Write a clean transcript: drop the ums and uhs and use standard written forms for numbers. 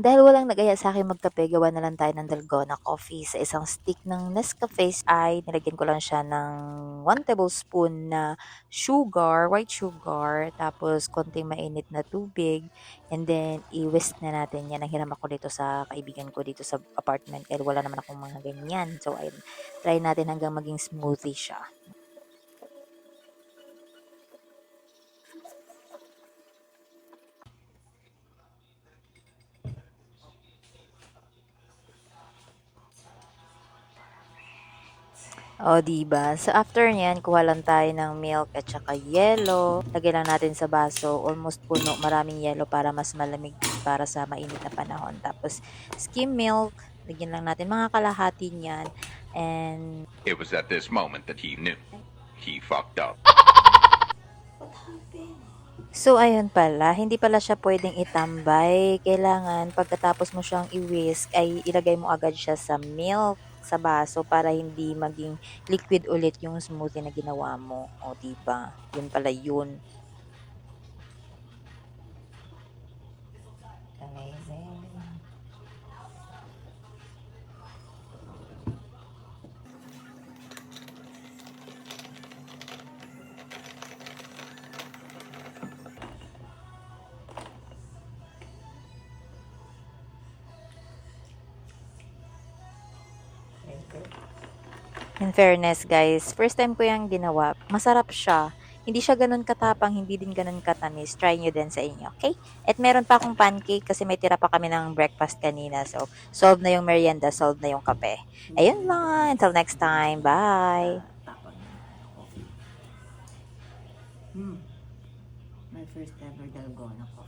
Dahil walang nag-aya sa akin magkape, gawa na lang tayo ng dalgona coffee. Sa isang stick ng Nescafe ay nilagyan ko lang siya ng 1 tablespoon na sugar, white sugar, tapos konting mainit na tubig, and then i-whisk na natin yan. Nanghiram ako dito sa kaibigan ko dito sa apartment kaya wala naman akong mga ganyan. So, ayun, try natin hanggang maging smoothie siya. O, di ba? So, after niyan, kuha lang tayo ng milk at saka yelo. Lagay lang natin sa baso, almost puno, maraming yelo para mas malamig para sa mainit na panahon. Tapos, skim milk, lagyan lang natin mga kalahati niyan. And, It was at this moment that he knew. He fucked up. so, ayun pala, hindi pala siya pwedeng itambay. Kailangan, pagkatapos mo siyang i-whisk, ay ilagay mo agad siya sa milk, sa baso, para hindi maging liquid ulit yung smoothie na ginawa mo. O, diba? Yun pala yun. Amazing. In fairness, guys, first time ko yung ginawa. Masarap siya. Hindi siya ganun katapang, hindi din ganun katamis. Try nyo din sa inyo, okay? At meron pa akong pancake kasi may tira pa kami ng breakfast kanina. So, solve na yung merienda, solve na yung kape. Ayun lang. Until next time. Bye! Tapon na coffee. My first ever dalgona coffee.